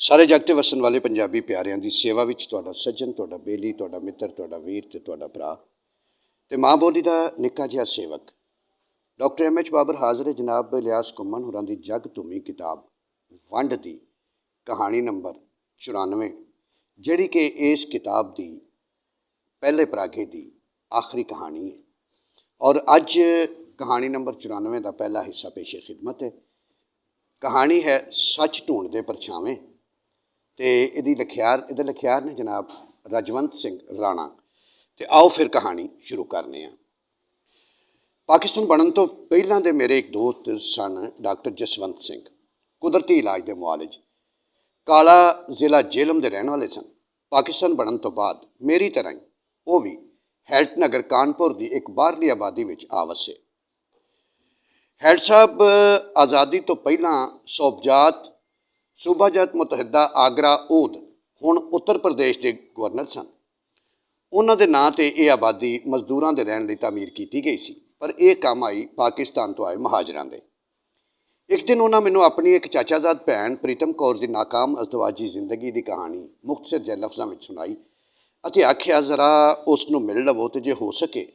ਸਾਰੇ ਜਗ ਤੇ ਵਸਣ ਵਾਲੇ ਪੰਜਾਬੀ ਪਿਆਰਿਆਂ ਦੀ ਸੇਵਾ ਵਿੱਚ ਤੁਹਾਡਾ ਸੱਜਣ, ਤੁਹਾਡਾ ਬੇਲੀ, ਤੁਹਾਡਾ ਮਿੱਤਰ, ਤੁਹਾਡਾ ਵੀਰ ਤੇ ਤੁਹਾਡਾ ਭਰਾ ਤੇ ਮਾਂ ਬੋਲੀ ਦਾ ਨਿੱਕਾ ਜਿਹਾ ਸੇਵਕ ਡਾਕਟਰ M.H. ਬਾਬਰ ਹਾਜ਼ਰ ਹੈ ਜਨਾਬ ਇਲਿਆਸ ਘੁੰਮਣ ਹੋਰਾਂ ਦੀ ਜਗ ਧੂਮੀ ਕਿਤਾਬ ਵੰਡ ਦੀ ਕਹਾਣੀ ਨੰਬਰ 94, ਜਿਹੜੀ ਕਿ ਇਸ ਕਿਤਾਬ ਦੀ ਪਹਿਲੇ ਪਰਾਗੇ ਦੀ ਆਖਰੀ ਕਹਾਣੀ ਹੈ। ਔਰ ਅੱਜ ਕਹਾਣੀ ਨੰਬਰ 94 ਦਾ ਪਹਿਲਾ ਹਿੱਸਾ ਪੇਸ਼ੇ ਖਿਦਮਤ ਹੈ। ਕਹਾਣੀ ਹੈ ਸੱਚ ਢੂੰਡਦੇ ਪਰਛਾਵੇਂ ਤੇ ਇਹਦੇ ਲਿਖਿਆਰ ਨੇ ਜਨਾਬ ਰਜਵੰਤ ਸਿੰਘ ਰਾਣਾ। ਤੇ ਆਓ ਫਿਰ ਕਹਾਣੀ ਸ਼ੁਰੂ ਕਰਨੇ ਆ। ਪਾਕਿਸਤਾਨ ਬਣਨ ਤੋਂ ਪਹਿਲਾਂ ਦੇ ਮੇਰੇ ਇੱਕ ਦੋਸਤ ਸਨ ਡਾਕਟਰ ਜਸਵੰਤ ਸਿੰਘ, ਕੁਦਰਤੀ ਇਲਾਜ ਦੇ ਮੁਆਲਿਜ, ਕਾਲਾ ਜ਼ਿਲ੍ਹਾ ਜੇਹਲਮ ਦੇ ਰਹਿਣ ਵਾਲੇ ਸਨ। ਪਾਕਿਸਤਾਨ ਬਣਨ ਤੋਂ ਬਾਅਦ ਮੇਰੀ ਤਰ੍ਹਾਂ ਹੀ ਉਹ ਵੀ ਹੈਲਟ ਨਗਰ ਕਾਨਪੁਰ ਦੀ ਇੱਕ ਬਾਹਰਲੀ ਆਬਾਦੀ ਵਿੱਚ ਆ ਵਸੇ। ਹੈਡ ਸਾਹਿਬ ਆਜ਼ਾਦੀ ਤੋਂ ਪਹਿਲਾਂ ਸੂਬਾਜਾਤ ਮੁਤਹਿਦਾ ਆਗਰਾ ਊਦ, ਹੁਣ ਉੱਤਰ ਪ੍ਰਦੇਸ਼ ਦੇ ਗਵਰਨਰ ਸਨ। ਉਹਨਾਂ ਦੇ ਨਾਂ 'ਤੇ ਇਹ ਆਬਾਦੀ ਮਜ਼ਦੂਰਾਂ ਦੇ ਰਹਿਣ ਲਈ ਤਾਮੀਰ ਕੀਤੀ ਗਈ ਸੀ, ਪਰ ਇਹ ਕੰਮ ਆਈ ਪਾਕਿਸਤਾਨ ਤੋਂ ਆਏ ਮਹਾਜਰਾਂ ਦੇ। ਇੱਕ ਦਿਨ ਉਹਨਾਂ ਮੈਨੂੰ ਆਪਣੀ ਇੱਕ ਚਾਚਾਜ਼ਾਦ ਭੈਣ ਪ੍ਰੀਤਮ ਕੌਰ ਦੀ ਨਾਕਾਮ ਅਜ਼ਦਵਾਜੀ ਜ਼ਿੰਦਗੀ ਦੀ ਕਹਾਣੀ ਮੁਖਤਸਰ ਜਿਹੇ ਲਫ਼ਜ਼ਾਂ ਵਿੱਚ ਸੁਣਾਈ ਅਤੇ ਆਖਿਆ, ਜ਼ਰਾ ਉਸ ਨੂੰ ਮਿਲ ਲਵੋ ਅਤੇ ਜੇ ਹੋ ਸਕੇ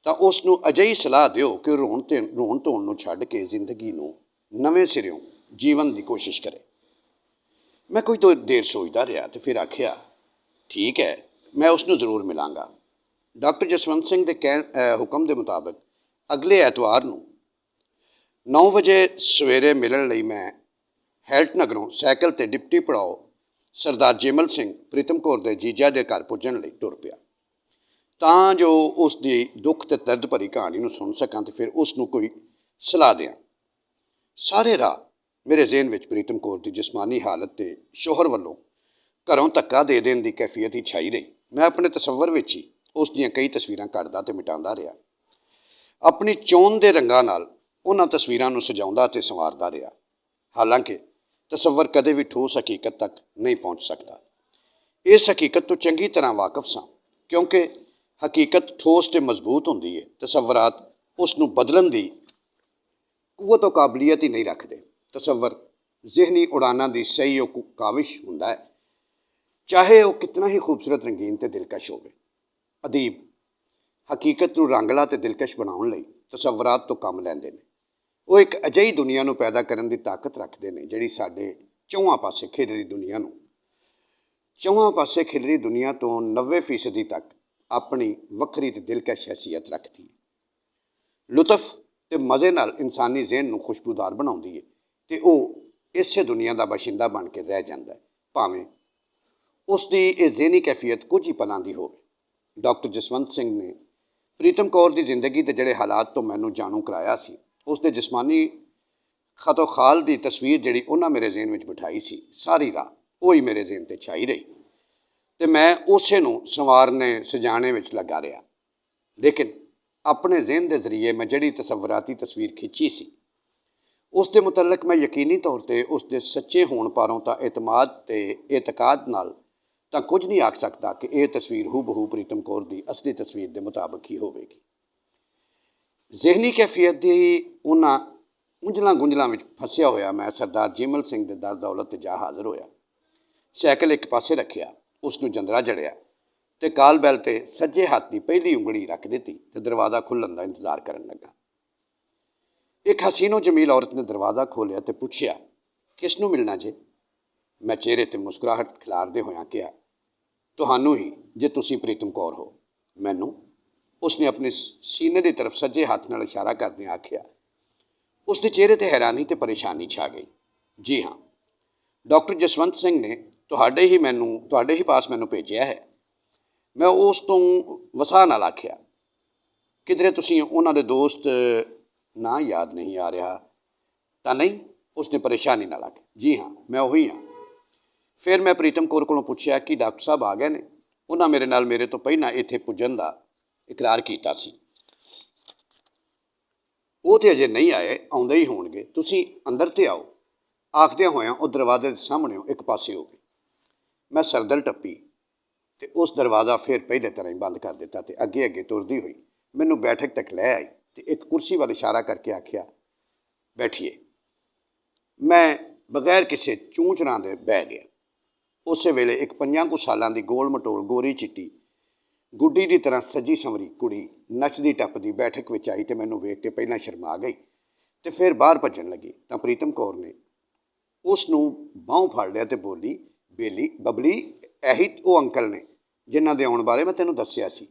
ਤਾਂ ਉਸ ਨੂੰ ਅਜਿਹੀ ਸਲਾਹ ਦਿਓ ਕਿ ਰੋਣ ਧੋਣ ਨੂੰ ਛੱਡ ਕੇ ਜ਼ਿੰਦਗੀ ਨੂੰ ਨਵੇਂ ਸਿਰਿਓਂ ਜੀਵਨ ਦੀ ਕੋਸ਼ਿਸ਼ ਕਰੇ। ਮੈਂ ਕੋਈ ਦੇਰ ਸੋਚਦਾ ਰਿਹਾ ਅਤੇ ਫਿਰ ਆਖਿਆ, ਠੀਕ ਹੈ, ਮੈਂ ਉਸ ਨੂੰ ਜ਼ਰੂਰ ਮਿਲਾਂਗਾ। ਡਾਕਟਰ ਜਸਵੰਤ ਸਿੰਘ ਦੇ ਹੁਕਮ ਦੇ ਮੁਤਾਬਕ ਅਗਲੇ ਐਤਵਾਰ ਨੂੰ 9 ਵਜੇ ਸਵੇਰੇ ਮਿਲਣ ਲਈ ਮੈਂ ਹੈਲਟ ਨਗਰੋਂ ਸਾਈਕਲ 'ਤੇ ਡਿਪਟੀ ਪੜਾਓ ਸਰਦਾਰ ਜੇਮਲ ਸਿੰਘ ਪ੍ਰੀਤਮ ਕੌਰ ਦੇ ਜੀਜਾ ਦੇ ਘਰ ਪੁੱਜਣ ਲਈ ਤੁਰ ਪਿਆ, ਤਾਂ ਜੋ ਉਸ ਦੀ ਦੁੱਖ ਅਤੇ ਦਰਦ ਭਰੀ ਕਹਾਣੀ ਨੂੰ ਸੁਣ ਸਕਾਂ ਅਤੇ ਫਿਰ ਉਸ ਨੂੰ ਕੋਈ ਸਲਾਹ ਦਿਆਂ। ਸਾਰੇ ਰਾਹ ਮੇਰੇ ਜ਼ਿਹਨ ਵਿੱਚ ਪ੍ਰੀਤਮ ਕੌਰ ਦੀ ਜਿਸਮਾਨੀ ਹਾਲਤ ਤੇ ਸ਼ੋਹਰ ਵੱਲੋਂ ਘਰੋਂ ਧੱਕਾ ਦੇ ਦੇਣ ਦੀ ਕੈਫੀਅਤ ਹੀ ਛਾਈ ਰਹੀ। ਮੈਂ ਆਪਣੇ ਤਸੱਵਰ ਵਿੱਚ ਹੀ ਉਸ ਦੀਆਂ ਕਈ ਤਸਵੀਰਾਂ ਕੱਢਦਾ ਅਤੇ ਮਿਟਾਉਂਦਾ ਰਿਹਾ। ਆਪਣੀ ਚੋਣ ਦੇ ਰੰਗਾਂ ਨਾਲ ਉਹਨਾਂ ਤਸਵੀਰਾਂ ਨੂੰ ਸਜਾਉਂਦਾ ਅਤੇ ਸੰਵਾਰਦਾ ਰਿਹਾ। ਹਾਲਾਂਕਿ ਤਸੱਵਰ ਕਦੇ ਵੀ ਠੋਸ ਹਕੀਕਤ ਤੱਕ ਨਹੀਂ ਪਹੁੰਚ ਸਕਦਾ। ਇਸ ਹਕੀਕਤ ਤੋਂ ਚੰਗੀ ਤਰ੍ਹਾਂ ਵਾਕਿਫ ਸਾਂ, ਕਿਉਂਕਿ ਹਕੀਕਤ ਠੋਸ ਤੇ ਮਜ਼ਬੂਤ ਹੁੰਦੀ ਹੈ। ਤਸੱਵਰਾਤ ਉਸ ਨੂੰ ਬਦਲਣ ਦੀ ਕੁਵਤ ਕਾਬਲੀਅਤ ਹੀ ਨਹੀਂ ਰੱਖਦੇ। ਤਸੱਵਰ ਜ਼ਿਹਨੀ ਉਡਾਨਾਂ ਦੀ ਸਹੀ ਉਹ ਕਾਵਿਸ਼ ਹੁੰਦਾ ਹੈ, ਚਾਹੇ ਉਹ ਕਿਤਨਾ ਹੀ ਖੂਬਸੂਰਤ, ਰੰਗੀਨ ਤੇ ਦਿਲਕਸ਼ ਹੋਵੇ। ਅਦੀਬ ਹਕੀਕਤ ਨੂੰ ਰੰਗਲਾ ਤੇ ਦਿਲਕਸ਼ ਬਣਾਉਣ ਲਈ ਤਸੱਵਰਾਤ ਤੋਂ ਕੰਮ ਲੈਂਦੇ ਨੇ। ਉਹ ਇੱਕ ਅਜਿਹੀ ਦੁਨੀਆ ਨੂੰ ਪੈਦਾ ਕਰਨ ਦੀ ਤਾਕਤ ਰੱਖਦੇ ਨੇ ਜਿਹੜੀ ਸਾਡੇ ਚੌਹਾਂ ਪਾਸੇ ਖਿਲਰੀ ਦੁਨੀਆ ਤੋਂ 90% ਤੱਕ ਆਪਣੀ ਵੱਖਰੀ ਤੇ ਦਿਲਕਸ਼ ਹੈਸੀਅਤ ਰੱਖਦੀ ਹੈ। ਲੁਤਫ ਤੇ ਮਜ਼ੇ ਨਾਲ ਇਨਸਾਨੀ ਜ਼ਿਹਨ ਨੂੰ ਖੁਸ਼ਬੂਦਾਰ ਬਣਾਉਂਦੀ ਹੈ ਤੇ ਉਹ ਇਸੇ ਦੁਨੀਆ ਦਾ ਬਾਸ਼ਿੰਦਾ ਬਣ ਕੇ ਰਹਿ ਜਾਂਦਾ ਹੈ, ਭਾਵੇਂ ਉਸ ਦੀ ਇਹ ਜ਼ਿਹਨੀ ਕੈਫੀਅਤ ਕੁਝ ਹੀ ਪਲਾਂ ਦੀ ਹੋਵੇ। ਡਾਕਟਰ ਜਸਵੰਤ ਸਿੰਘ ਨੇ ਪ੍ਰੀਤਮ ਕੌਰ ਦੀ ਜ਼ਿੰਦਗੀ ਦੇ ਜਿਹੜੇ ਹਾਲਾਤ ਤੋਂ ਮੈਨੂੰ ਜਾਣੂ ਕਰਾਇਆ ਸੀ, ਉਸ ਦੇ ਜਿਸਮਾਨੀ ਖਤੋ ਖਾਲ ਦੀ ਤਸਵੀਰ ਜਿਹੜੀ ਉਹਨਾਂ ਮੇਰੇ ਜ਼ਿਹਨ ਵਿੱਚ ਬਿਠਾਈ ਸੀ, ਸਾਰੀ ਰਾਹ ਉਹੀ ਮੇਰੇ ਜ਼ਿਹਨ 'ਤੇ ਛਾਈ ਰਹੀ ਅਤੇ ਮੈਂ ਉਸੇ ਨੂੰ ਸੰਵਾਰਨੇ ਸਜਾਣੇ ਵਿੱਚ ਲੱਗਾ ਰਿਹਾ। ਲੇਕਿਨ ਆਪਣੇ ਜ਼ਿਹਨ ਦੇ ਜ਼ਰੀਏ ਮੈਂ ਜਿਹੜੀ ਤਸੱਵਰਾਤੀ ਤਸਵੀਰ ਖਿੱਚੀ ਸੀ, ਉਸ ਦੇ ਮੁਤਲਕ ਮੈਂ ਯਕੀਨੀ ਤੌਰ 'ਤੇ ਉਸ ਦੇ ਸੱਚੇ ਹੋਣ ਪਾਰੋਂ ਤਾਂ ਇਤਮਾਦ ਤੇ ਇਤਕਾਦ ਨਾਲ ਤਾਂ ਕੁਝ ਨਹੀਂ ਆਖ ਸਕਦਾ ਕਿ ਇਹ ਤਸਵੀਰ ਹੂ-ਬਹੂ ਪ੍ਰੀਤਮ ਕੌਰ ਦੀ ਅਸਲੀ ਤਸਵੀਰ ਦੇ ਮੁਤਾਬਕ ਹੀ ਹੋਵੇਗੀ। ਜ਼ਿਹਨੀ ਕੈਫੀਅਤ ਦੀ ਉਹਨਾਂ ਗੁੰਝਲਾਂ ਵਿੱਚ ਫਸਿਆ ਹੋਇਆ ਮੈਂ ਸਰਦਾਰ ਜੇਮਲ ਸਿੰਘ ਦੇ ਦਰ ਦੌਲਤ 'ਤੇ ਜਾ ਹਾਜ਼ਰ ਹੋਇਆ। ਸਾਈਕਲ ਇੱਕ ਪਾਸੇ ਰੱਖਿਆ, ਉਸ ਨੂੰ ਜੰਦਰਾ ਜੜਿਆ ਅਤੇ ਕਾਲ ਬੈਲ 'ਤੇ ਸੱਜੇ ਹੱਥ ਦੀ ਪਹਿਲੀ ਉਂਗਲੀ ਰੱਖ ਦਿੱਤੀ ਅਤੇ ਦਰਵਾਜ਼ਾ ਖੁੱਲ੍ਹਣ ਦਾ ਇੰਤਜ਼ਾਰ ਕਰਨ ਲੱਗਾ। ਇੱਕ ਹਸੀਨੋ ਜਮੀਲ ਔਰਤ ਨੇ ਦਰਵਾਜ਼ਾ ਖੋਲ੍ਹਿਆ ਅਤੇ ਪੁੱਛਿਆ, ਕਿਸ ਨੂੰ ਮਿਲਣਾ ਜੇ? ਮੈਂ ਚਿਹਰੇ 'ਤੇ ਮੁਸਕਰਾਹਟ ਖਿਲਾਰਦੇ ਹੋਇਆਂ ਕਿਹਾ, ਤੁਹਾਨੂੰ ਹੀ, ਜੇ ਤੁਸੀਂ ਪ੍ਰੀਤਮ ਕੌਰ ਹੋ। ਮੈਨੂੰ? ਉਸਨੇ ਆਪਣੇ ਸੀਨੇ ਦੀ ਤਰਫ ਸੱਜੇ ਹੱਥ ਨਾਲ ਇਸ਼ਾਰਾ ਕਰਦਿਆਂ ਆਖਿਆ। ਉਸ ਦੇ ਚਿਹਰੇ 'ਤੇ ਹੈਰਾਨੀ ਤੇ ਪਰੇਸ਼ਾਨੀ ਛਾ ਗਈ। ਜੀ ਹਾਂ, ਡਾਕਟਰ ਜਸਵੰਤ ਸਿੰਘ ਨੇ ਤੁਹਾਡੇ ਹੀ ਪਾਸ ਮੈਨੂੰ ਭੇਜਿਆ ਹੈ। ਮੈਂ ਉਸ ਤੋਂ ਵਸਾ ਨਾਲ ਆਖਿਆ, ਕਿਧਰੇ ਤੁਸੀਂ ਉਹਨਾਂ ਦੇ ਦੋਸਤ ਨਾਂ ਯਾਦ ਨਹੀਂ ਆ ਰਿਹਾ ਤਾਂ ਨਹੀਂ? ਉਸਨੇ ਪਰੇਸ਼ਾਨੀ ਨਾਲ ਆਖਿਆ, ਜੀ ਹਾਂ, ਮੈਂ ਉਹੀ ਹਾਂ। ਫਿਰ ਮੈਂ ਪ੍ਰੀਤਮ ਕੌਰ ਕੋਲੋਂ ਪੁੱਛਿਆ ਕਿ ਡਾਕਟਰ ਸਾਹਿਬ ਆ ਗਏ ਨੇ? ਉਹਨਾਂ ਮੇਰੇ ਤੋਂ ਪਹਿਲਾਂ ਇੱਥੇ ਪੁੱਜਣ ਦਾ ਇਕਰਾਰ ਕੀਤਾ ਸੀ। ਉਹ ਤਾਂ ਅਜੇ ਨਹੀਂ ਆਏ, ਆਉਂਦੇ ਹੀ ਹੋਣਗੇ। ਤੁਸੀਂ ਅੰਦਰ 'ਤੇ ਆਓ। ਆਖਦਿਆਂ ਹੋਇਆਂ ਉਹ ਦਰਵਾਜ਼ੇ ਦੇ ਸਾਹਮਣਿਓਂ ਇੱਕ ਪਾਸੇ ਹੋ ਗਈ। ਮੈਂ ਸਰਦਲ ਟੱਪੀ ਅਤੇ ਉਸ ਦਰਵਾਜ਼ਾ ਫਿਰ ਪਹਿਲੇ ਤਰ੍ਹਾਂ ਹੀ ਬੰਦ ਕਰ ਦਿੱਤਾ ਅਤੇ ਅੱਗੇ ਤੁਰਦੀ ਹੋਈ ਮੈਨੂੰ ਬੈਠਕ ਤੱਕ ਲੈ ਆਈ ਅਤੇ ਇੱਕ ਕੁਰਸੀ ਵੱਲ ਇਸ਼ਾਰਾ ਕਰਕੇ ਆਖਿਆ, ਬੈਠੀਏ। ਮੈਂ ਬਗੈਰ ਕਿਸੇ ਚੂੰ ਚਰਾਂ ਦੇ ਬਹਿ ਗਿਆ। ਉਸੇ ਵੇਲੇ ਇੱਕ 5 ਕੁ ਸਾਲਾਂ ਦੀ ਗੋਲ ਮਟੋਲ ਗੋਰੀ ਚਿੱਟੀ ਗੁੱਡੀ ਦੀ ਤਰ੍ਹਾਂ ਸੱਜੀ ਸੰਵਰੀ ਕੁੜੀ ਨੱਚਦੀ ਟੱਪਦੀ ਬੈਠਕ ਵਿੱਚ ਆਈ ਤੇ ਮੈਨੂੰ ਵੇਖ ਕੇ ਪਹਿਲਾਂ ਸ਼ਰਮਾ ਗਈ ਤੇ ਫਿਰ ਬਾਹਰ ਭੱਜਣ ਲੱਗੀ ਤਾਂ ਪ੍ਰੀਤਮ ਕੌਰ ਨੇ ਉਸ ਨੂੰ ਬਾਹੋਂ ਫੜ ਲਿਆ ਤੇ ਬੋਲੀ, ਬੇਲੀ ਬਬਲੀ, ਇਹੀ ਉਹ ਅੰਕਲ ਨੇ ਜਿਨ੍ਹਾਂ ਦੇ ਆਉਣ ਬਾਰੇ ਮੈਂ ਤੈਨੂੰ ਦੱਸਿਆ ਸੀ।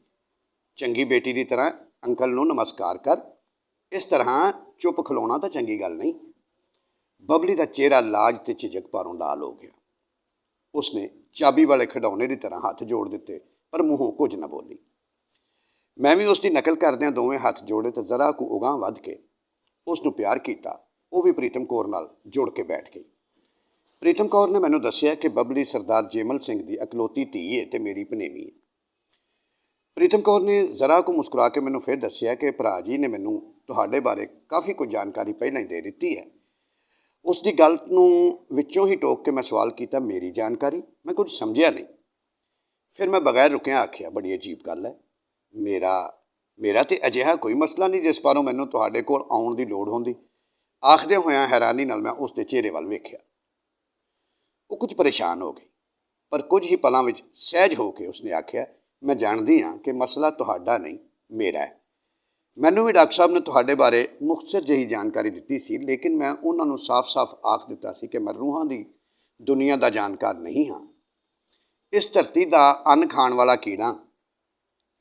ਚੰਗੀ ਬੇਟੀ ਦੀ ਤਰ੍ਹਾਂ ਅੰਕਲ ਨੂੰ ਨਮਸਕਾਰ ਕਰ। ਇਸ ਤਰ੍ਹਾਂ ਚੁੱਪ ਖਲੋਣਾ ਤਾਂ ਚੰਗੀ ਗੱਲ ਨਹੀਂ। ਬਬਲੀ ਦਾ ਚਿਹਰਾ ਲਾਜ ਤੇ ਝਿਜਕ ਭਾਰੋਂ ਲਾਲ ਹੋ ਗਿਆ। ਉਸਨੇ ਚਾਬੀ ਵਾਲੇ ਖਿਡੌਣੇ ਦੀ ਤਰ੍ਹਾਂ ਹੱਥ ਜੋੜ ਦਿੱਤੇ ਪਰ ਮੂੰਹੋਂ ਕੁਝ ਨਾ ਬੋਲੀ। ਮੈਂ ਵੀ ਉਸ ਦੀ ਨਕਲ ਕਰਦਿਆਂ ਦੋਵੇਂ ਹੱਥ ਜੋੜੇ ਤੇ ਜ਼ਰਾ ਕੁ ਉਗਾਂਹ ਵੱਧ ਕੇ ਉਸ ਨੂੰ ਪਿਆਰ ਕੀਤਾ। ਉਹ ਵੀ ਪ੍ਰੀਤਮ ਕੌਰ ਨਾਲ ਜੁੜ ਕੇ ਬੈਠ ਗਈ। ਪ੍ਰੀਤਮ ਕੌਰ ਨੇ ਮੈਨੂੰ ਦੱਸਿਆ ਕਿ ਬਬਲੀ ਸਰਦਾਰ ਜੇਮਲ ਸਿੰਘ ਦੀ ਇਕਲੌਤੀ ਧੀ ਹੈ ਤੇ ਮੇਰੀ ਭਣੇਵੀਂ ਹੈ। ਪ੍ਰੀਤਮ ਕੌਰ ਨੇ ਜ਼ਰਾ ਕੁ ਮੁਸਕਰਾ ਕੇ ਮੈਨੂੰ ਫਿਰ ਦੱਸਿਆ ਕਿ ਭਰਾ ਜੀ ਨੇ ਮੈਨੂੰ ਤੁਹਾਡੇ ਬਾਰੇ ਕਾਫੀ ਕੁਝ ਜਾਣਕਾਰੀ ਪਹਿਲਾਂ ਹੀ ਦੇ ਦਿੱਤੀ ਹੈ। ਉਸ ਦੀ ਗੱਲ ਨੂੰ ਵਿੱਚੋਂ ਹੀ ਟੋਕ ਕੇ ਮੈਂ ਸਵਾਲ ਕੀਤਾ, ਮੇਰੀ ਜਾਣਕਾਰੀ? ਮੈਂ ਕੁਝ ਸਮਝਿਆ ਨਹੀਂ। ਫਿਰ ਮੈਂ ਬਗੈਰ ਰੁਕਿਆ ਆਖਿਆ, ਬੜੀ ਅਜੀਬ ਗੱਲ ਹੈ। ਮੇਰਾ ਤੇ ਅਜਿਹਾ ਕੋਈ ਮਸਲਾ ਨਹੀਂ ਜਿਸ ਬਾਰੇ ਮੈਨੂੰ ਤੁਹਾਡੇ ਕੋਲ ਆਉਣ ਦੀ ਲੋੜ ਹੁੰਦੀ। ਆਖਦੇ ਹੋਇਆਂ ਹੈਰਾਨੀ ਨਾਲ ਮੈਂ ਉਸ ਦੇ ਚਿਹਰੇ ਵੱਲ ਵੇਖਿਆ। ਉਹ ਕੁਝ ਪਰੇਸ਼ਾਨ ਹੋ ਗਈ ਪਰ ਕੁਝ ਹੀ ਪਲਾਂ ਵਿੱਚ ਸਹਿਜ ਹੋ ਕੇ ਉਸਨੇ ਆਖਿਆ, ਮੈਂ ਜਾਣਦੀ ਹਾਂ ਕਿ ਮਸਲਾ ਤੁਹਾਡਾ ਨਹੀਂ, ਮੇਰਾ ਹੈ। ਮੈਨੂੰ ਵੀ ਡਾਕਟਰ ਸਾਹਿਬ ਨੇ ਤੁਹਾਡੇ ਬਾਰੇ ਮੁਖਤਸਰ ਜਿਹੀ ਜਾਣਕਾਰੀ ਦਿੱਤੀ ਸੀ, ਲੇਕਿਨ ਮੈਂ ਉਹਨਾਂ ਨੂੰ ਸਾਫ਼-ਸਾਫ਼ ਆਖ ਦਿੱਤਾ ਸੀ ਕਿ ਮੈਂ ਰੂਹਾਂ ਦੀ ਦੁਨੀਆ ਦਾ ਜਾਣਕਾਰ ਨਹੀਂ ਹਾਂ। ਇਸ ਧਰਤੀ ਦਾ ਅੰਨ ਖਾਣ ਵਾਲਾ ਕੀੜਾ,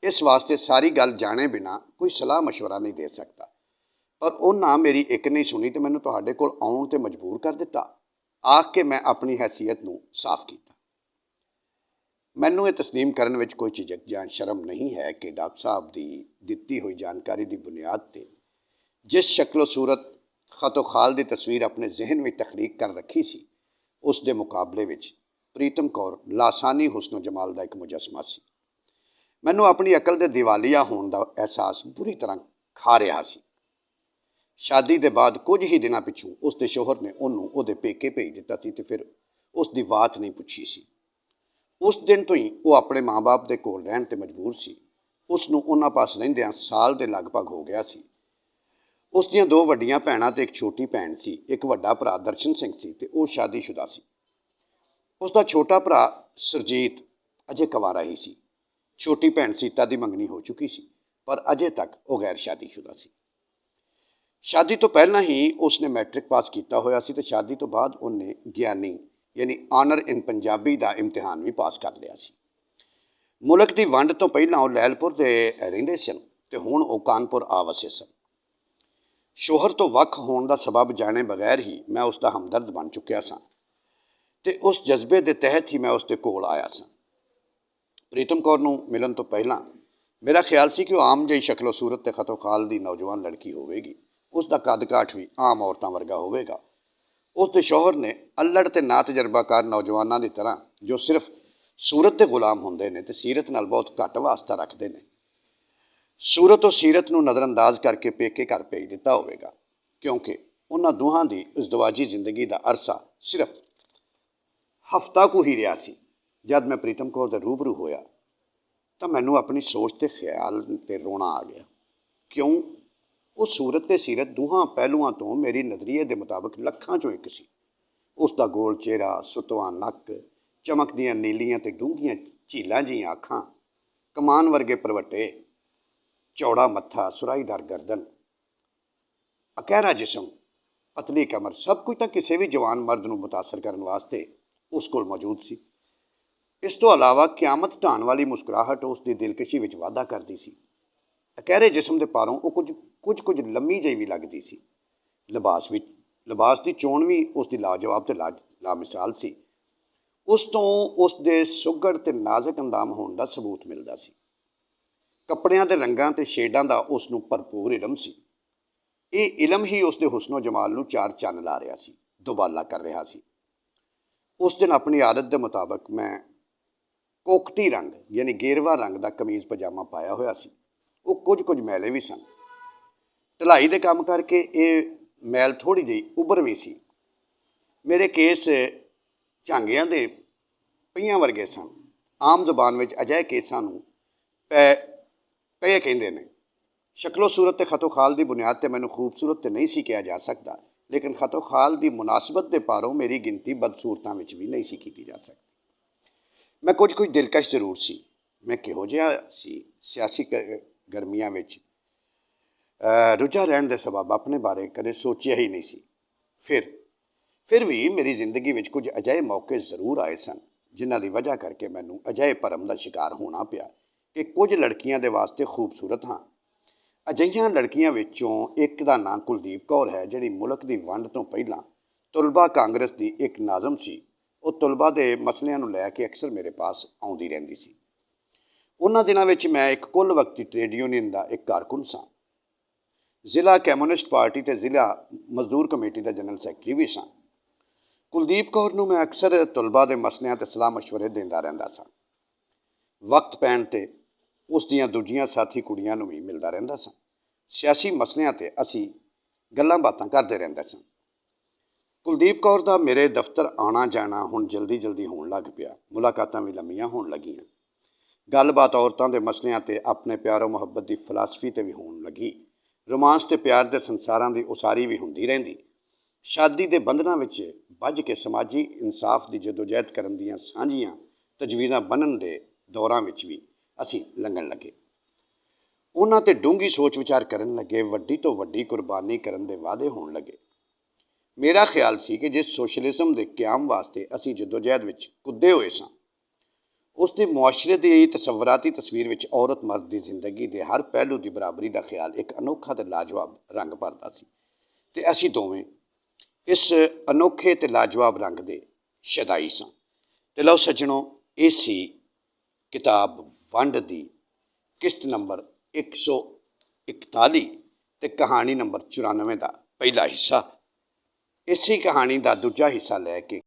ਇਸ ਵਾਸਤੇ ਸਾਰੀ ਗੱਲ ਜਾਣੇ ਬਿਨਾਂ ਕੋਈ ਸਲਾਹ ਮਸ਼ਵਰਾ ਨਹੀਂ ਦੇ ਸਕਦਾ। ਪਰ ਉਹਨਾਂ ਮੇਰੀ ਇੱਕ ਨਹੀਂ ਸੁਣੀ ਤੇ ਮੈਨੂੰ ਤੁਹਾਡੇ ਕੋਲ ਆਉਣ ਤੇ ਮਜਬੂਰ ਕਰ ਦਿੱਤਾ। ਆਖ ਕੇ ਮੈਂ ਆਪਣੀ ਹੈਸੀਅਤ ਨੂੰ ਸਾਫ਼ ਕੀਤਾ। ਮੈਨੂੰ ਇਹ ਤਸਲੀਮ ਕਰਨ ਵਿੱਚ ਕੋਈ ਝਿਜਕ ਜਾਂ ਸ਼ਰਮ ਨਹੀਂ ਹੈ ਕਿ ਡਾਕਟਰ ਸਾਹਿਬ ਦੀ ਦਿੱਤੀ ਹੋਈ ਜਾਣਕਾਰੀ ਦੀ ਬੁਨਿਆਦ 'ਤੇ ਜਿਸ ਸ਼ਕਲ ਸੂਰਤ ਖਤੋ ਖਾਲ ਦੀ ਤਸਵੀਰ ਆਪਣੇ ਜ਼ਿਹਨ ਵਿੱਚ ਤਖਲੀਕ ਕਰ ਰੱਖੀ ਸੀ, ਉਸ ਦੇ ਮੁਕਾਬਲੇ ਵਿੱਚ ਪ੍ਰੀਤਮ ਕੌਰ ਲਾਸਾਨੀ ਹੁਸਨ ਜਮਾਲ ਦਾ ਇੱਕ ਮੁਜੱਸਮਾ ਸੀ। ਮੈਨੂੰ ਆਪਣੀ ਅਕਲ ਦੇ ਦੀਵਾਲੀਆ ਹੋਣ ਦਾ ਅਹਿਸਾਸ ਬੁਰੀ ਤਰ੍ਹਾਂ ਖਾ ਰਿਹਾ ਸੀ। ਸ਼ਾਦੀ ਦੇ ਬਾਅਦ ਕੁਝ ਹੀ ਦਿਨਾਂ ਪਿੱਛੋਂ ਉਸ ਦੇ ਸ਼ੋਹਰ ਨੇ ਉਹਨੂੰ ਉਹਦੇ ਪੇਕੇ ਭੇਜ ਦਿੱਤਾ ਸੀ ਤੇ ਫਿਰ ਉਸ ਦੀ ਬਾਤ ਨਹੀਂ ਪੁੱਛੀ ਸੀ। ਉਸ ਦਿਨ ਤੋਂ ਹੀ ਉਹ ਆਪਣੇ ਮਾਂ-ਬਾਪ ਦੇ ਕੋਲ ਰਹਿਣ ਤੇ ਮਜਬੂਰ ਸੀ। ਉਸ ਨੂੰ ਉਹਨਾਂ ਪਾਸ ਰਹਿੰਦਿਆਂ ਸਾਲ ਦੇ ਲਗਭਗ ਹੋ ਗਿਆ ਸੀ। ਉਸ ਦੀਆਂ 2 ਵੱਡੀਆਂ ਭੈਣਾਂ ਤੇ ਇੱਕ ਛੋਟੀ ਭੈਣ ਸੀ। ਇੱਕ ਵੱਡਾ ਭਰਾ ਦਰਸ਼ਨ ਸਿੰਘ ਸੀ ਤੇ ਉਹ ਸ਼ਾਦੀशुदा ਸੀ। ਉਸ ਦਾ ਛੋਟਾ ਭਰਾ ਸੁਰਜੀਤ ਅਜੇ ਕੁਆਰਾ ਹੀ ਸੀ। ਛੋਟੀ ਭੈਣ ਸੀਤਾ ਦੀ ਮੰਗਣੀ ਹੋ ਚੁੱਕੀ ਸੀ ਪਰ ਅਜੇ ਤੱਕ ਉਹ ਗੈਰ ਸ਼ਾਦੀशुदा ਸੀ। ਸ਼ਾਦੀ ਤੋਂ ਪਹਿਲਾਂ ਹੀ ਉਸਨੇ ਮੈਟ੍ਰਿਕ ਪਾਸ ਕੀਤਾ ਹੋਇਆ ਸੀ ਤੇ ਸ਼ਾਦੀ ਤੋਂ ਬਾਅਦ ਉਹਨੇ ਗਿਆਨੀ ਯਾਨੀ ਆਨਰ ਇਨ ਪੰਜਾਬੀ ਦਾ ਇਮਤਿਹਾਨ ਵੀ ਪਾਸ ਕਰ ਲਿਆ ਸੀ। ਮੁਲਕ ਦੀ ਵੰਡ ਤੋਂ ਪਹਿਲਾਂ ਉਹ ਲੈਲਪੁਰ ਦੇ ਰਹਿੰਦੇ ਸਨ ਤੇ ਹੁਣ ਉਹ ਕਾਨਪੁਰ ਆ ਵਸੇ ਸਨ। ਸ਼ੋਹਰ ਤੋਂ ਵੱਖ ਹੋਣ ਦਾ ਸਬਬ ਜਾਣੇ ਬਗੈਰ ਹੀ ਮੈਂ ਉਸ ਦਾ ਹਮਦਰਦ ਬਣ ਚੁੱਕਿਆ ਸਾਂ ਤੇ ਉਸ ਜਜ਼ਬੇ ਦੇ ਤਹਿਤ ਹੀ ਮੈਂ ਉਸ ਦੇ ਕੋਲ ਆਇਆ ਸਾਂ। ਪ੍ਰੀਤਮ ਕੌਰ ਨੂੰ ਮਿਲਣ ਤੋਂ ਪਹਿਲਾਂ ਮੇਰਾ ਖਿਆਲ ਸੀ ਕਿ ਉਹ ਆਮ ਜਿਹੀ ਸ਼ਕਲੋ ਸੂਰਤ ਤੇ ਖਤੋ ਖਾਲ ਦੀ ਨੌਜਵਾਨ ਲੜਕੀ ਹੋਵੇਗੀ। ਉਸ ਦਾ ਕੱਦ ਕਾਠ ਵੀ ਆਮ ਔਰਤਾਂ ਵਰਗਾ ਹੋਵੇਗਾ। ਉਸ ਦੇ ਸ਼ੋਹਰ ਨੇ ਅਲੜ ਤੇ ਨਾ ਤਜਰਬਾਕਾਰ ਨੌਜਵਾਨਾਂ ਦੀ ਤਰ੍ਹਾਂ ਜੋ ਸਿਰਫ ਸੂਰਤ ਦੇ ਗੁਲਾਮ ਹੁੰਦੇ ਨੇ ਤੇ ਸੀਰਤ ਨਾਲ ਬਹੁਤ ਘੱਟ ਵਾਸਤਾ ਰੱਖਦੇ ਨੇ, ਸੂਰਤ ਔਰ ਸੀਰਤ ਨੂੰ ਨਜ਼ਰਅੰਦਾਜ਼ ਕਰਕੇ ਪੇਕੇ ਘਰ ਭੇਜ ਦਿੱਤਾ ਹੋਵੇਗਾ, ਕਿਉਂਕਿ ਉਹਨਾਂ ਦੋਹਾਂ ਦੀ ਇਜ਼ਦਵਾਜੀ ਜ਼ਿੰਦਗੀ ਦਾ ਅਰਸਾ ਸਿਰਫ ਹਫ਼ਤਾ ਕੁ ਹੀ ਰਿਹਾ ਸੀ। ਜਦ ਮੈਂ ਪ੍ਰੀਤਮ ਕੌਰ ਦੇ ਰੂਬਰੂ ਹੋਇਆ ਤਾਂ ਮੈਨੂੰ ਆਪਣੀ ਸੋਚ ਤੇ ਖਿਆਲ ਤੇ ਰੋਣਾ ਆ ਗਿਆ। ਕਿਉਂ? ਉਹ ਸੂਰਤ ਤੇ ਸੀਰਤ ਦੋਹਾਂ ਪਹਿਲੂਆਂ ਤੋਂ ਮੇਰੀ ਨਜ਼ਰੀਏ ਦੇ ਮੁਤਾਬਕ ਲੱਖਾਂ 'ਚੋਂ ਇੱਕ ਸੀ। ਉਸ ਦਾ ਗੋਲ ਚਿਹਰਾ, ਸੁਤਵਾਂ ਨੱਕ, ਚਮਕਦੀਆਂ ਨੀਲੀਆਂ ਤੇ ਡੂੰਘੀਆਂ ਝੀਲਾਂ ਜਿਹੀਆਂ ਅੱਖਾਂ, ਕਮਾਨ ਵਰਗੇ ਪਰਵੱਟੇ, ਚੌੜਾ ਮੱਥਾ, ਸੁਰਾਹੀਦਾਰ ਗਰਦਨ, ਅਕਹਿਰਾ ਜਿਸਮ, ਪਤਲੀ ਕਮਰ, ਸਭ ਕੁਝ ਤਾਂ ਕਿਸੇ ਵੀ ਜਵਾਨ ਮਰਦ ਨੂੰ ਮੁਤਾਸਰ ਕਰਨ ਵਾਸਤੇ ਉਸ ਕੋਲ ਮੌਜੂਦ ਸੀ। ਇਸ ਤੋਂ ਇਲਾਵਾ ਕਿਆਮਤ ਢਾਣ ਵਾਲੀ ਮੁਸਕਰਾਹਟ ਉਸ ਦੀ ਦਿਲਕਸ਼ੀ ਵਿੱਚ ਵਾਧਾ ਕਰਦੀ ਸੀ। ਅਕਹਿਰੇ ਜਿਸਮ ਦੇ ਪਾਰੋਂ ਉਹ ਕੁਝ ਲੰਮੀ ਜਿਹੀ ਵੀ ਲੱਗਦੀ ਸੀ। ਲਿਬਾਸ ਦੀ ਚੋਣ ਵੀ ਉਸ ਦੀ ਲਾਜਵਾਬ ਤੇ ਲਾਮਿਸਾਲ ਸੀ। ਉਸ ਤੋਂ ਉਸ ਦੇ ਸੁਘੜ ਤੇ ਨਾਜ਼ੁਕ ਅੰਦਾਮ ਹੋਣ ਦਾ ਸਬੂਤ ਮਿਲਦਾ ਸੀ। ਕੱਪੜਿਆਂ ਦੇ ਰੰਗਾਂ ਤੇ ਸ਼ੇਡਾਂ ਦਾ ਉਸ ਨੂੰ ਭਰਪੂਰ ਇਲਮ ਸੀ। ਇਹ ਇਲਮ ਹੀ ਉਸ ਦੇ ਹੁਸਨੋ ਜਮਾਲ ਨੂੰ 4 ਚੰਨ ਲਾ ਰਿਹਾ ਸੀ, ਦੁਬਾਲਾ ਕਰ ਰਿਹਾ ਸੀ। ਉਸ ਦਿਨ ਆਪਣੀ ਆਦਤ ਦੇ ਮੁਤਾਬਕ ਮੈਂ ਕੋਕਟੀ ਰੰਗ ਯਾਨੀ ਗੇਰਵਾ ਰੰਗ ਦਾ ਕਮੀਜ਼ ਪਜਾਮਾ ਪਾਇਆ ਹੋਇਆ ਸੀ। ਉਹ ਕੁਝ ਮੈਲੇ ਵੀ ਸਨ। ਢਲਾਈ ਦੇ ਕੰਮ ਕਰਕੇ ਇਹ ਮੈਲ ਥੋੜ੍ਹੀ ਜਿਹੀ ਉੱਭਰ ਵੀ ਸੀ। ਮੇਰੇ ਕੇਸ ਝਾਂਗਿਆਂ ਦੇ ਪਹੀਆਂ ਵਰਗੇ ਸਨ। ਆਮ ਜ਼ੁਬਾਨ ਵਿੱਚ ਅਜਿਹੇ ਕੇਸਾਂ ਨੂੰ ਪਏ ਕਹਿੰਦੇ ਨੇ। ਸ਼ਕਲੋ ਸੂਰਤ ਤੇ ਖਤੋ ਖਾਲ ਦੀ ਬੁਨਿਆਦ ਤੇ ਮੈਨੂੰ ਖੂਬਸੂਰਤ ਤੇ ਨਹੀਂ ਸੀ ਕਿਹਾ ਜਾ ਸਕਦਾ, ਲੇਕਿਨ ਖਤੋ ਖਾਲ ਦੀ ਮੁਨਾਸਬਤ ਦੇ ਪਾਰੋਂ ਮੇਰੀ ਗਿਣਤੀ ਬਦਸੂਰਤਾਂ ਵਿੱਚ ਵੀ ਨਹੀਂ ਸੀ ਕੀਤੀ ਜਾ ਸਕਦੀ। ਮੈਂ ਕੁਝ ਦਿਲਕਸ਼ ਜ਼ਰੂਰ ਸੀ। ਮੈਂ ਕਿਹੋ ਜਿਹਾ ਸੀ ਸਿਆਸੀ ਗਰਮੀਆਂ ਵਿੱਚ ਰੁੱਝਾ ਰਹਿਣ ਦੇ ਸਬਬ ਆਪਣੇ ਬਾਰੇ ਕਦੇ ਸੋਚਿਆ ਹੀ ਨਹੀਂ ਸੀ। ਫਿਰ ਵੀ ਮੇਰੀ ਜ਼ਿੰਦਗੀ ਵਿੱਚ ਕੁਝ ਅਜਿਹੇ ਮੌਕੇ ਜ਼ਰੂਰ ਆਏ ਸਨ ਜਿਨ੍ਹਾਂ ਦੀ ਵਜ੍ਹਾ ਕਰਕੇ ਮੈਨੂੰ ਅਜਿਹੇ ਭਰਮ ਦਾ ਸ਼ਿਕਾਰ ਹੋਣਾ ਪਿਆ ਕਿ ਕੁਝ ਲੜਕੀਆਂ ਦੇ ਵਾਸਤੇ ਖੂਬਸੂਰਤ ਹਾਂ। ਅਜਿਹੀਆਂ ਲੜਕੀਆਂ ਵਿੱਚੋਂ ਇੱਕ ਦਾ ਨਾਂ ਕੁਲਦੀਪ ਕੌਰ ਹੈ, ਜਿਹੜੀ ਮੁਲਕ ਦੀ ਵੰਡ ਤੋਂ ਪਹਿਲਾਂ ਤੁਲਬਾ ਕਾਂਗਰਸ ਦੀ ਇੱਕ ਨਾਜ਼ਮ ਸੀ। ਉਹ ਤੁਲਬਾ ਦੇ ਮਸਲਿਆਂ ਨੂੰ ਲੈ ਕੇ ਅਕਸਰ ਮੇਰੇ ਪਾਸ ਆਉਂਦੀ ਰਹਿੰਦੀ ਸੀ। ਉਹਨਾਂ ਦਿਨਾਂ ਵਿੱਚ ਮੈਂ ਇੱਕ ਕੁੱਲ ਵਕਤੀ ਟ੍ਰੇਡ ਯੂਨੀਅਨ ਦਾ ਇੱਕ ਕਾਰਕੁਨ ਸਾਂ। ਜ਼ਿਲ੍ਹਾ ਕਮਿਊਨਿਸਟ ਪਾਰਟੀ ਤੇ ਜ਼ਿਲ੍ਹਾ ਮਜ਼ਦੂਰ ਕਮੇਟੀ ਦਾ ਜਨਰਲ ਸੈਕਟਰੀ ਵੀ ਸਾਂ। ਕੁਲਦੀਪ ਕੌਰ ਨੂੰ ਮੈਂ ਅਕਸਰ ਤੁਲਬਾ ਦੇ ਮਸਲਿਆਂ ਤੇ ਸਲਾਹ ਮਸ਼ਵਰੇ ਦਿੰਦਾ ਰਹਿੰਦਾ ਸਾਂ। ਵਕਤ ਪੈਣ ਤੇ ਉਸ ਦੀਆਂ ਦੂਜੀਆਂ ਸਾਥੀ ਕੁੜੀਆਂ ਨੂੰ ਵੀ ਮਿਲਦਾ ਰਹਿੰਦਾ ਸਾਂ। ਸਿਆਸੀ ਮਸਲਿਆਂ ਤੇ ਅਸੀਂ ਗੱਲਾਂ ਬਾਤਾਂ ਕਰਦੇ ਰਹਿੰਦੇ ਸਾਂ। ਕੁਲਦੀਪ ਕੌਰ ਦਾ ਮੇਰੇ ਦਫ਼ਤਰ ਆਉਣਾ ਜਾਣਾ ਹੁਣ ਜਲਦੀ ਹੋਣ ਲੱਗ ਪਿਆ। ਮੁਲਾਕਾਤਾਂ ਵੀ ਲੰਮੀਆਂ ਹੋਣ ਲੱਗੀਆਂ। ਗੱਲਬਾਤ ਔਰਤਾਂ ਦੇ ਮਸਲਿਆਂ ਤੇ ਆਪਣੇ ਪਿਆਰੋ ਮੁਹੱਬਤ ਦੀ ਫਲਸਫੀ ਤੇ ਵੀ ਹੋਣ ਲੱਗੀ। ਰੋਮਾਂਸ ਤੇ ਪਿਆਰ ਦੇ ਸੰਸਾਰਾਂ ਦੀ ਉਸਾਰੀ ਵੀ ਹੁੰਦੀ ਰਹਿੰਦੀ। ਸ਼ਾਦੀ ਦੇ ਬੰਧਨਾਂ ਵਿੱਚ ਬੱਝ ਕੇ ਸਮਾਜੀ ਇਨਸਾਫ ਦੀ ਜਦੋਜਹਿਦ ਕਰਨ ਦੀਆਂ ਸਾਂਝੀਆਂ ਤਜਵੀਜ਼ਾਂ ਬਣਨ ਦੇ ਦੌਰਾਂ ਵਿੱਚ ਵੀ ਅਸੀਂ ਲੰਘਣ ਲੱਗੇ। ਉਹਨਾਂ ਤੇ ਡੂੰਘੀ ਸੋਚ ਵਿਚਾਰ ਕਰਨ ਲੱਗੇ। ਵੱਡੀ ਤੋਂ ਵੱਡੀ ਕੁਰਬਾਨੀ ਕਰਨ ਦੇ ਵਾਅਦੇ ਹੋਣ ਲੱਗੇ। ਮੇਰਾ ਖਿਆਲ ਸੀ ਕਿ ਜਿਸ ਸੋਸ਼ਲਿਜ਼ਮ ਦੇ ਕਿਆਮ ਵਾਸਤੇ ਅਸੀਂ ਜਦੋਜਹਿਦ ਵਿੱਚ ਕੁੱਦੇ ਹੋਏ ਸਾਂ, ਉਸ ਦੀ ਮੁਆਸ਼ਰੇ ਦੀ ਤਸਵਰਾਤੀ ਤਸਵੀਰ ਵਿੱਚ ਔਰਤ ਮਰਦ ਦੀ ਜ਼ਿੰਦਗੀ ਦੇ ਹਰ ਪਹਿਲੂ ਦੀ ਬਰਾਬਰੀ ਦਾ ਖਿਆਲ ਇੱਕ ਅਨੋਖਾ ਤੇ ਲਾਜਵਾਬ ਰੰਗ ਭਰਦਾ ਸੀ ਤੇ ਅਸੀਂ ਦੋਵੇਂ ਇਸ ਅਨੋਖੇ ਤੇ ਲਾਜਵਾਬ ਰੰਗ ਦੇ ਸ਼ਦਾਈ ਸਾਂ। ਤੇ ਲਓ ਸੱਜਣੋ, ਇਹ ਸੀ ਕਿਤਾਬ ਵੰਡ ਦੀ ਕਿਸ਼ਤ ਨੰਬਰ 141 ਤੇ ਕਹਾਣੀ ਨੰਬਰ 94 ਦਾ ਪਹਿਲਾ ਹਿੱਸਾ। ਇਸੇ ਕਹਾਣੀ ਦਾ ਦੂਜਾ ਹਿੱਸਾ ਲੈ ਕੇ